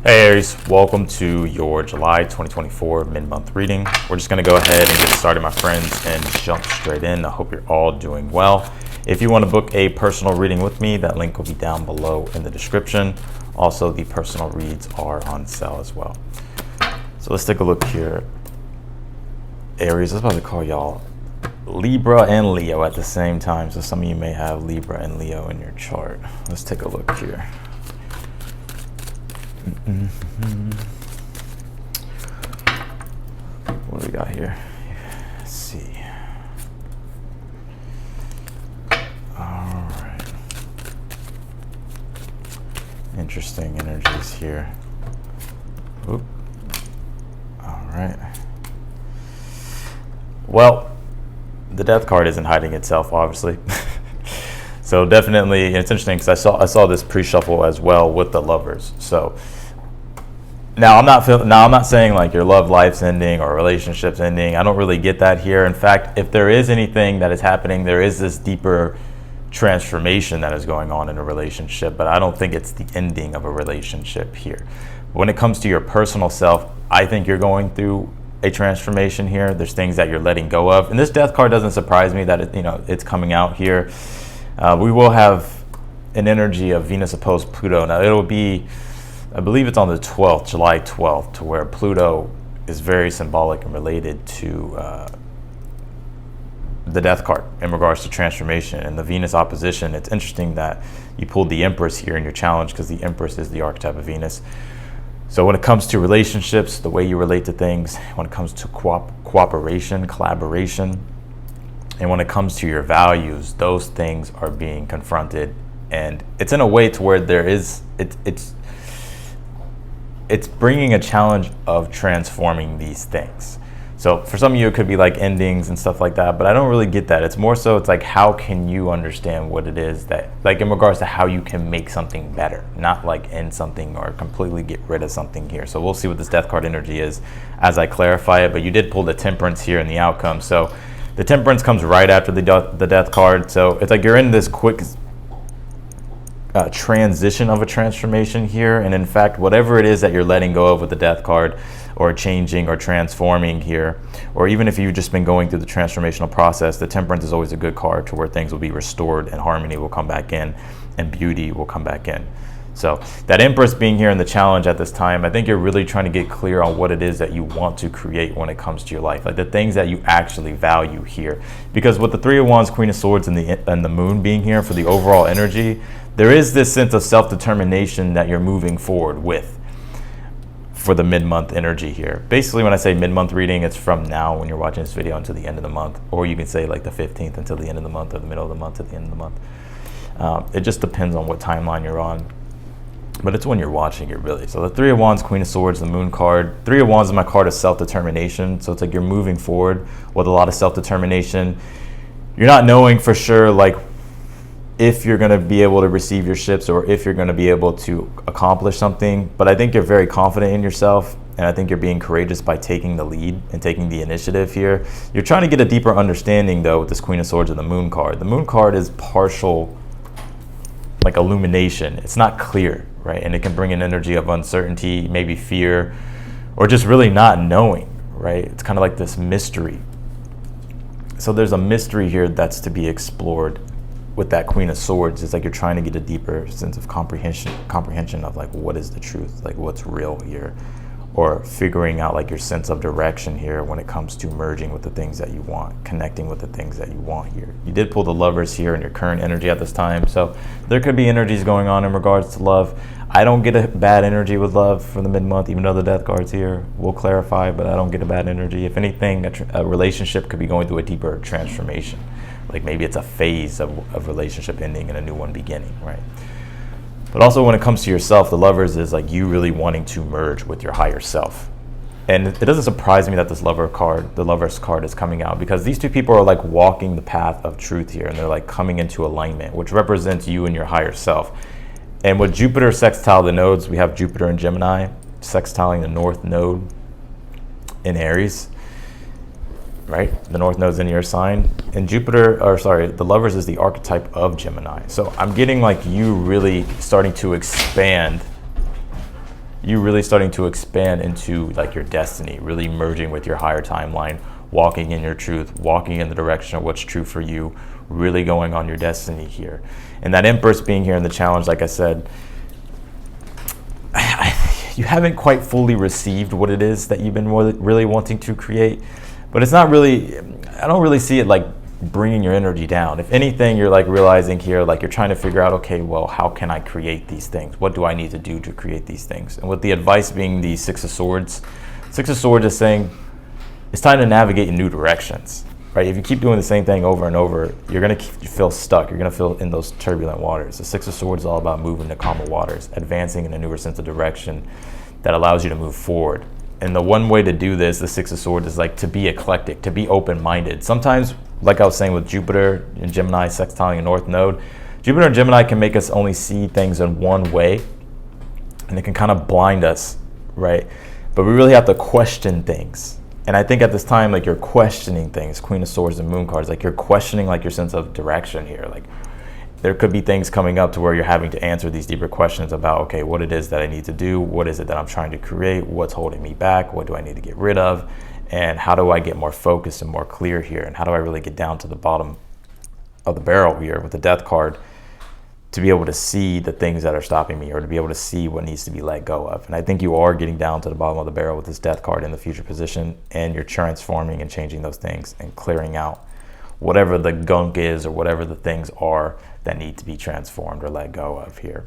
Hey Aries, welcome to your July 2024 mid-month reading. We're just going to go ahead and get started, my friends, and jump straight in. I hope you're all doing well. If you want to book a personal reading with me, that link will be down below in the description. Also, the personal reads are on sale as well. So let's take a look here. Aries, I was about to call y'all Libra and Leo at the same time, so some of you may have Libra and Leo in your chart. Let's take a look here. What do we got here? Let's see. All right. Interesting energies here. Oop. All right. Well, the Death card isn't hiding itself, obviously. So definitely, it's interesting because I saw this pre-shuffle as well with the Lovers. So now I'm not saying like your love life's ending or relationships ending. I don't really get that here. In fact, if there is anything that is happening, there is this deeper transformation that is going on in a relationship, but I don't think it's the ending of a relationship here. When it comes to your personal self, I think you're going through a transformation here. There's things that you're letting go of, and this Death card doesn't surprise me that it's coming out here. We will have an energy of Venus opposed Pluto. Now it'll be, I believe it's on the 12th, July 12th, to where Pluto is very symbolic and related to the Death card in regards to transformation. And the Venus opposition, it's interesting that you pulled the Empress here in your challenge because the Empress is the archetype of Venus. So when it comes to relationships, the way you relate to things, when it comes to cooperation, collaboration, and when it comes to your values, those things are being confronted. And it's in a way to where there is, it's bringing a challenge of transforming these things. So for some of you, it could be like endings and stuff like that, but I don't really get that. It's more so, it's like, how can you understand what it is that, like in regards to how you can make something better, not like end something or completely get rid of something here. So we'll see what this Death card energy is as I clarify it, but you did pull the Temperance here in the outcome. So the Temperance comes right after the Death card. So it's like you're in this quick transition of a transformation here. And in fact, whatever it is that you're letting go of with the Death card, or changing or transforming here, or even if you've just been going through the transformational process, the Temperance is always a good card to where things will be restored and harmony will come back in and beauty will come back in. So that Empress being here in the challenge at this time, I think you're really trying to get clear on what it is that you want to create when it comes to your life, like the things that you actually value here. Because with the Three of Wands, Queen of Swords, and the Moon being here for the overall energy, there is this sense of self-determination that you're moving forward with for the mid-month energy here. Basically, when I say mid-month reading, it's from now when you're watching this video until the end of the month, or you can say like the 15th until the end of the month, or the middle of the month to the end of the month. It just depends on what timeline you're on, but it's when you're watching it really. So the Three of Wands, Queen of Swords, the Moon card. Three of Wands is my card of self-determination. So it's like you're moving forward with a lot of self-determination. You're not knowing for sure like if you're going to be able to receive your ships or if you're going to be able to accomplish something, but I think you're very confident in yourself, and I think you're being courageous by taking the lead and taking the initiative here. You're trying to get a deeper understanding though with this Queen of Swords and the Moon card. The Moon card is partial, like illumination. It's not clear, right? And it can bring an energy of uncertainty, maybe fear, or just really not knowing, right? It's kind of like this mystery. So there's a mystery here that's to be explored with that Queen of Swords. It's like you're trying to get a deeper sense of comprehension of like what is the truth, like what's real here, or figuring out like your sense of direction here when it comes to merging with the things that you want, connecting with the things that you want here. You did pull the Lovers here in your current energy at this time, so there could be energies going on in regards to love. I don't get a bad energy with love for the mid-month, even though the Death card's here. We'll clarify, but I don't get a bad energy. If anything, a relationship could be going through a deeper transformation. Like maybe it's a phase of relationship ending and a new one beginning, right? But also when it comes to yourself, the Lovers is like you really wanting to merge with your higher self. And it doesn't surprise me that this Lover card, the Lovers card, is coming out, because these two people are like walking the path of truth here, and they're like coming into alignment, which represents you and your higher self. And with Jupiter sextile the nodes, we have Jupiter in Gemini sextiling the North Node in Aries. right? The North Node's in your sign. And Jupiter, or sorry, the Lovers is the archetype of Gemini. So I'm getting like you really starting to expand you really starting to expand into like your destiny, really merging with your higher timeline, walking in your truth, walking in the direction of what's true for you, really going on your destiny here. And that Empress being here in the challenge, like I said, you haven't quite fully received what it is that you've been really wanting to create, but it's not really, I don't really see it like bringing your energy down. If anything, you're like realizing here, like you're trying to figure out, okay, well, how can I create these things? What do I need to do to create these things? And with the advice being the Six of Swords is saying it's time to navigate in new directions, right? If you keep doing the same thing over and over, you're going to feel stuck. You're going to feel in those turbulent waters. The Six of Swords is all about moving to calmer waters, advancing in a newer sense of direction that allows you to move forward. And the one way to do this, the Six of Swords, is like to be eclectic, to be open-minded. Sometimes, like I was saying with Jupiter and Gemini sextiling a North Node, Jupiter and Gemini can make us only see things in one way, and it can kind of blind us, right? But we really have to question things. And I think at this time, like you're questioning things, Queen of Swords and Moon cards, like you're questioning like your sense of direction here. Like there could be things coming up to where you're having to answer these deeper questions about, okay, what it is that I need to do, what is it that I'm trying to create, what's holding me back, what do I need to get rid of, and how do I get more focused and more clear here, and how do I really get down to the bottom of the barrel here with the Death card to be able to see the things that are stopping me, or to be able to see what needs to be let go of. And I think you are getting down to the bottom of the barrel with this Death card in the future position, and you're transforming and changing those things and clearing out whatever the gunk is or whatever the things are that need to be transformed or let go of here.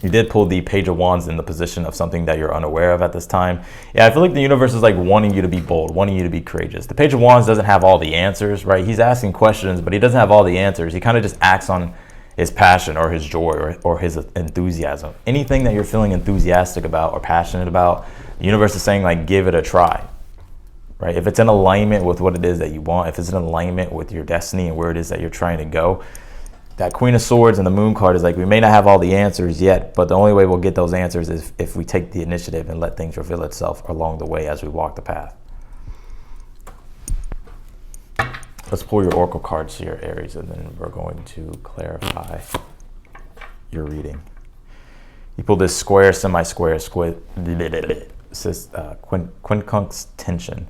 You did pull the Page of Wands in the position of something that you're unaware of at this time. Yeah, I feel like the universe is like wanting you to be bold, wanting you to be courageous. The Page of Wands doesn't have all the answers, right? He's asking questions, but he doesn't have all the answers. He kind of just acts on his passion or his joy or his enthusiasm. Anything that you're feeling enthusiastic about or passionate about, the universe is saying like, give it a try, right? If it's in alignment with what it is that you want, if it's in alignment with your destiny and where it is that you're trying to go, that Queen of Swords and the Moon card is like, we may not have all the answers yet, but the only way we'll get those answers is if we take the initiative and let things reveal itself along the way as we walk the path. Let's pull your oracle cards here, Aries, and then we're going to clarify your reading. You pull this square, semi-square, quincunx tension.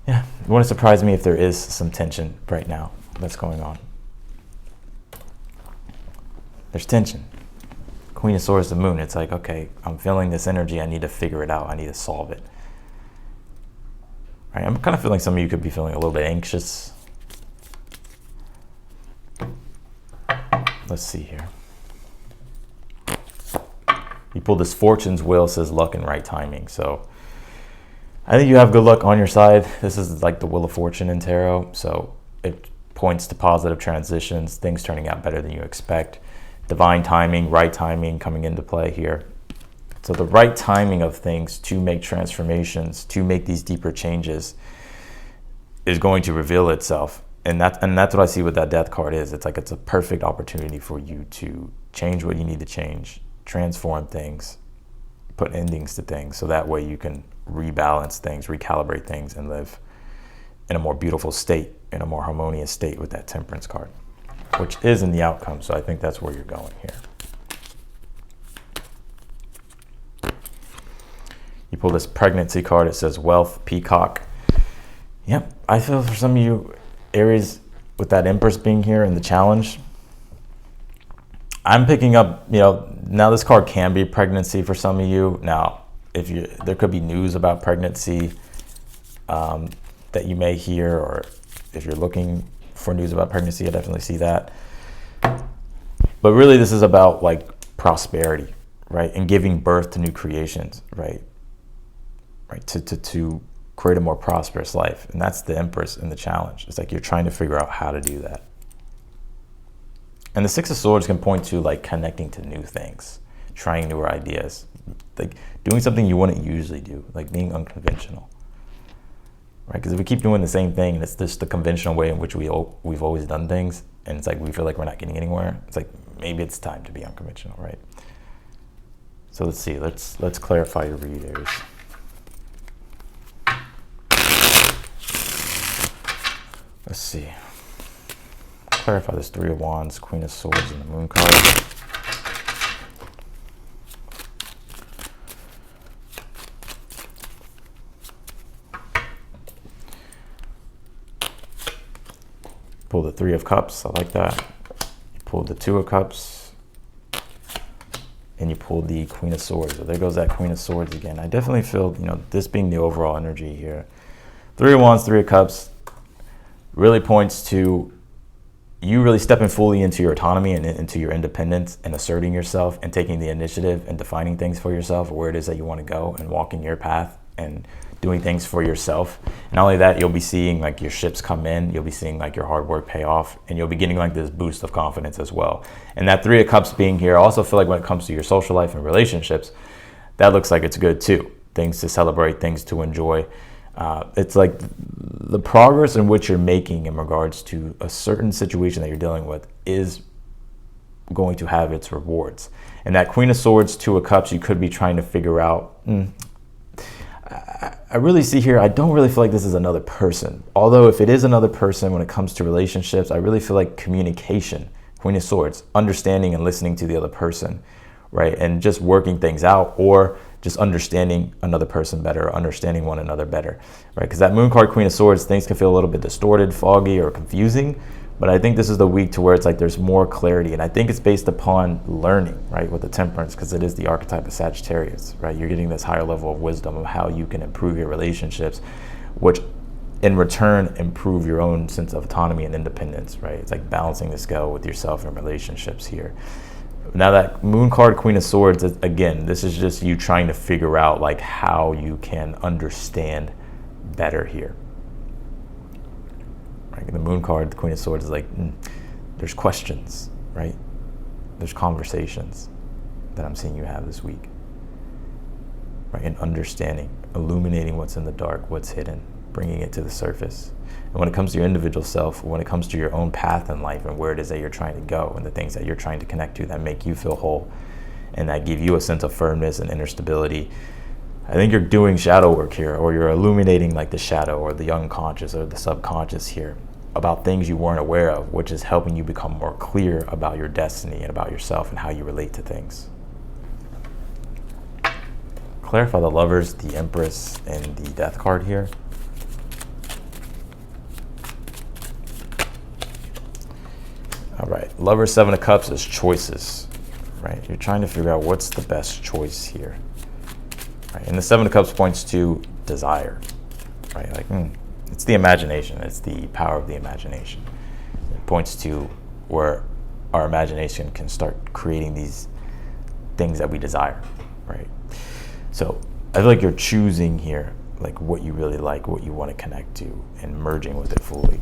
Yeah, it wouldn't surprise me if there is some tension right now that's going on. There's tension. Queen of Swords, the Moon. It's like, okay, I'm feeling this energy. I need to figure it out. I need to solve it. Right, I'm kind of feeling some of you could be feeling a little bit anxious. Let's see here. You pulled this Fortune's Wheel, says luck and right timing. So I think you have good luck on your side. This is like the Wheel of Fortune in tarot. So it points to positive transitions, things turning out better than you expect. Divine timing, right timing coming into play here. So the right timing of things to make transformations, to make these deeper changes is going to reveal itself. And that's what I see what that Death card is. It's like it's a perfect opportunity for you to change what you need to change, transform things, put endings to things, so that way you can rebalance things, recalibrate things, and live in a more beautiful state, in a more harmonious state with that Temperance card, which is in the outcome. So I think that's where you're going here. You pull this pregnancy card. It says wealth, peacock. Yep, I feel for some of you, Aries, with that Empress being here in the challenge, I'm picking up, now this card can be pregnancy for some of you. Now, there could be news about pregnancy that you may hear, or if you're looking for news about pregnancy, I definitely see that. But really, this is about like prosperity, right? And giving birth to new creations, right? Right, to create a more prosperous life. And that's the Empress in the challenge. It's like you're trying to figure out how to do that. And the Six of Swords can point to like connecting to new things, trying newer ideas, like doing something you wouldn't usually do, like being unconventional, right? Because if we keep doing the same thing and it's just the conventional way in which we've always done things, and it's like we feel like we're not getting anywhere, it's like maybe it's time to be unconventional, right? So let's see, let's clarify your read, Aries. Let's see. Clarify this Three of Wands, Queen of Swords, and the Moon card. pull the Three of Cups. I like that. You pull the Two of Cups. And you pull the Queen of Swords. So there goes that Queen of Swords again. I definitely feel, this being the overall energy here. Three of Wands, Three of Cups really points to you really stepping fully into your autonomy and into your independence and asserting yourself and taking the initiative and defining things for yourself, where it is that you want to go and walking your path and doing things for yourself. And not only that, you'll be seeing like your ships come in, you'll be seeing like your hard work pay off, and you'll be getting like this boost of confidence as well. And that Three of Cups being here, I also feel like when it comes to your social life and relationships, that looks like it's good too. Things to celebrate, things to enjoy. It's like the progress in which you're making in regards to a certain situation that you're dealing with is going to have its rewards. And that Queen of Swords, Two of Cups, you could be trying to figure out, I really see here, I don't really feel like this is another person. Although if it is another person when it comes to relationships, I really feel like communication, Queen of Swords, understanding and listening to the other person, right? And just working things out, or just understanding another person better, or understanding one another better, right? Because that Moon card, Queen of Swords, things can feel a little bit distorted, foggy, or confusing. But I think this is the week to where it's like there's more clarity. And I think it's based upon learning, right, with the Temperance, because it is the archetype of Sagittarius, right? You're getting this higher level of wisdom of how you can improve your relationships, which in return improve your own sense of autonomy and independence, right? It's like balancing the scale with yourself and relationships here. Now that Moon card, Queen of Swords, again, this is just you trying to figure out like how you can understand better here. Right? The Moon card, the Queen of Swords is like, there's questions, right? There's conversations that I'm seeing you have this week, right? And understanding, illuminating what's in the dark, what's hidden, bringing it to the surface. And when it comes to your individual self, when it comes to your own path in life and where it is that you're trying to go and the things that you're trying to connect to that make you feel whole and that give you a sense of firmness and inner stability, I think you're doing shadow work here, or you're illuminating like the shadow or the unconscious or the subconscious here about things you weren't aware of, which is helping you become more clear about your destiny and about yourself and how you relate to things. Clarify the Lovers, the Empress, and the Death card here. All right, Lovers, Seven of Cups is choices, right? You're trying to figure out what's the best choice here. Right? And the Seven of Cups points to desire, right? Like, it's the imagination. It's the power of the imagination. It points to where our imagination can start creating these things that we desire, right? So I feel like you're choosing here, like what you really like, what you want to connect to, and merging with it fully.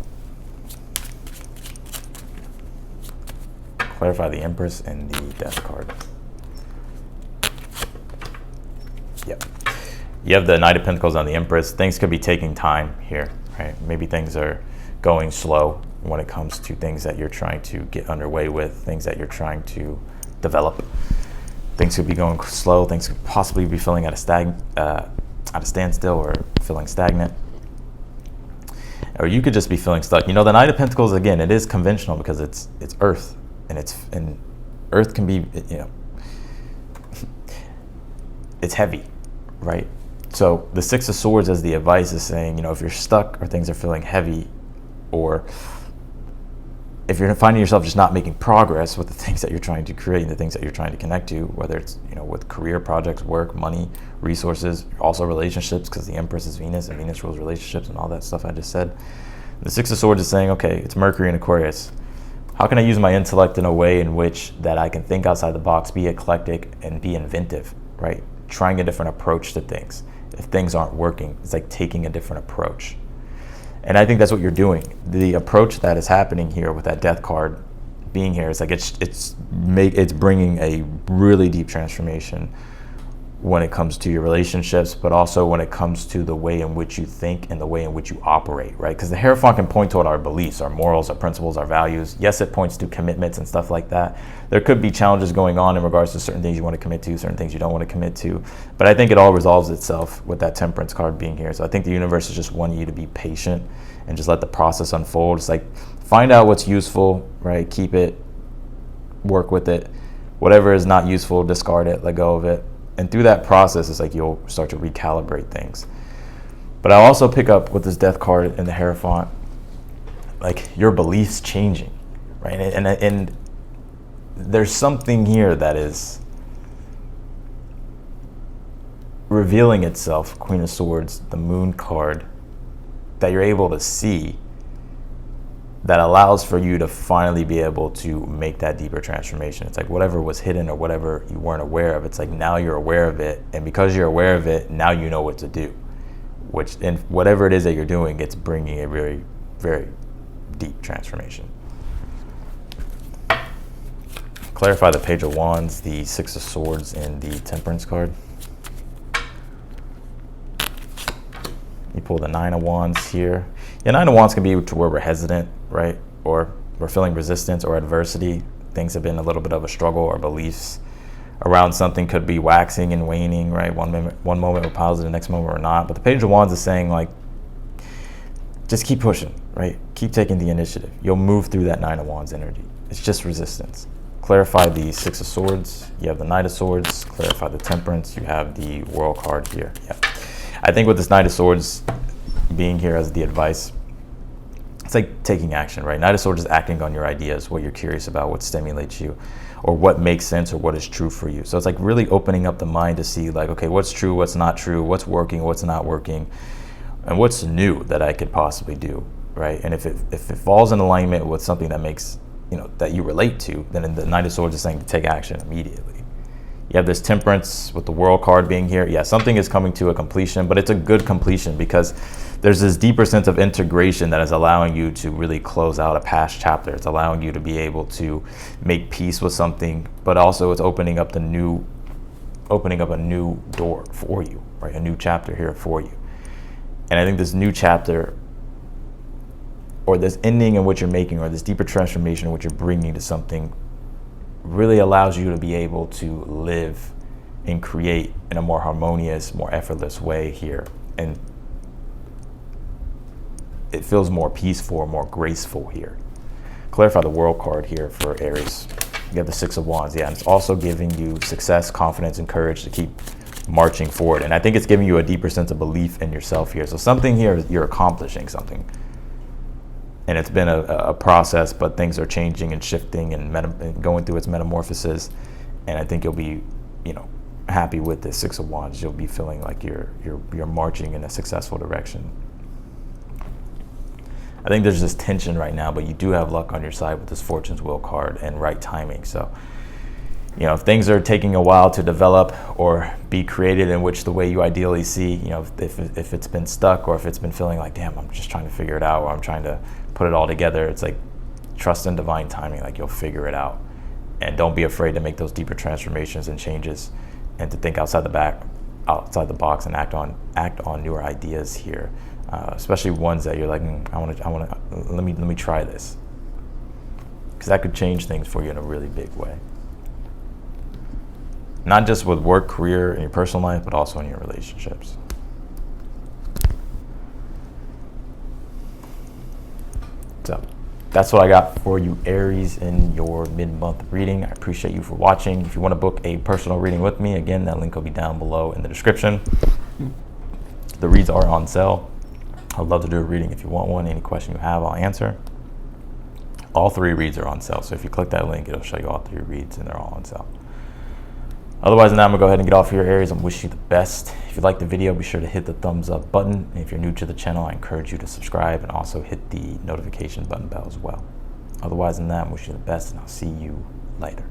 Clarify the Empress and the Death card. Yep. You have the Knight of Pentacles on the Empress. Things could be taking time here, right? Maybe things are going slow when it comes to things that you're trying to get underway with, things that you're trying to develop. Things could be going slow. Things could possibly be feeling at a standstill or feeling stagnant. Or you could just be feeling stuck. The Knight of Pentacles, again, it is conventional because it's Earth. And Earth can be, it's heavy, right? So the Six of Swords as the advice is saying, if you're stuck or things are feeling heavy, or if you're finding yourself just not making progress with the things that you're trying to create and the things that you're trying to connect to, whether it's, with career projects, work, money, resources, also relationships, because the Empress is Venus and Venus rules relationships and all that stuff I just said. The Six of Swords is saying, okay, it's Mercury in Aquarius. How can I use my intellect in a way in which that I can think outside the box, be eclectic, and be inventive, right? Trying a different approach to things. If things aren't working, it's like taking a different approach. And I think that's what you're doing. The approach that is happening here with that Death card being here is like it's bringing a really deep transformation when it comes to your relationships, but also when it comes to the way in which you think and the way in which you operate, right? Because the Hierophant can point toward our beliefs, our morals, our principles, our values. Yes, it points to commitments and stuff like that. There could be challenges going on in regards to certain things you want to commit to, certain things you don't want to commit to. But I think it all resolves itself with that Temperance card being here. So I think the universe is just wanting you to be patient and just let the process unfold. It's like, find out what's useful, right? Keep it, work with it. Whatever is not useful, discard it, let go of it. And through that process, it's like you'll start to recalibrate things. But I also pick up with this Death card in the Hierophant like your beliefs changing, right? And there's something here that is revealing itself, Queen of Swords, the Moon card, that you're able to see, that allows for you to finally be able to make that deeper transformation. It's like whatever was hidden or whatever you weren't aware of, it's like now you're aware of it, and because you're aware of it, now you know what to do, which, and whatever it is that you're doing, it's bringing a very, very deep transformation. Clarify the Page of Wands, the Six of Swords, and the Temperance card. You pull the Nine of Wands here. Yeah, Nine of Wands can be to where we're hesitant, right? Or we're feeling resistance or adversity. Things have been a little bit of a struggle, or beliefs around something could be waxing and waning, right? One moment we're positive, the next moment we're not. But the Page of Wands is saying, like, just keep pushing, right? Keep taking the initiative. You'll move through that Nine of Wands energy. It's just resistance. Clarify the Six of Swords. You have the Knight of Swords. Clarify the Temperance. You have the World card here. Yeah. I think with this Knight of Swords being here as the advice, it's like taking action, right? Knight of Swords is acting on your ideas, what you're curious about, what stimulates you, or what makes sense, or what is true for you. So it's like really opening up the mind to see, like, okay, what's true, what's not true, what's working, what's not working, and what's new that I could possibly do, right? And if it falls in alignment with something that makes, you know, that you relate to, then the Knight of Swords is saying to take action immediately. You have this Temperance with the World card being here. Yeah, something is coming to a completion, but it's a good completion because there's this deeper sense of integration that is allowing you to really close out a past chapter. It's allowing you to be able to make peace with something, but also it's opening up a new door for you, right? A new chapter here for you. And I think this new chapter, or this ending in what you're making, or this deeper transformation in what you're bringing to something, really allows you to be able to live and create in a more harmonious, more effortless way here. And it feels more peaceful, more graceful here. Clarify the World card here for Aries. You have the Six of Wands. Yeah, and it's also giving you success, confidence, and courage to keep marching forward. And I think it's giving you a deeper sense of belief in yourself here. So something here, you're accomplishing something. And it's been a process, but things are changing and shifting and going through its metamorphosis. And I think you'll be, you know, happy with this Six of Wands. You'll be feeling like you're marching in a successful direction. I think there's this tension right now, but you do have luck on your side with this Fortune's Wheel card and right timing. So, you know, if things are taking a while to develop or be created in which the way you ideally see, you know, if it's been stuck, or if it's been feeling like, damn, I'm just trying to figure it out, or I'm trying to put it all together, it's like, trust in divine timing, like you'll figure it out. And don't be afraid to make those deeper transformations and changes, and to think outside the box and act on newer ideas here, especially ones that you're like, let me try this, because that could change things for you in a really big way. Not just with work, career, and your personal life, but also in your relationships. So that's what I got for you, Aries, in your mid-month reading. I appreciate you for watching. If you want to book a personal reading with me, again, that link will be down below in the description. The reads are on sale. I'd love to do a reading. If you want one, any question you have, I'll answer. All 3 reads are on sale. So if you click that link, it'll show you all 3 reads, and they're all on sale. Otherwise than that, I'm gonna go ahead and get off here, Aries. I'm wishing you the best. If you liked the video, be sure to hit the thumbs up button. And if you're new to the channel, I encourage you to subscribe and also hit the notification bell as well. Otherwise than that, I'm wishing you the best, and I'll see you later.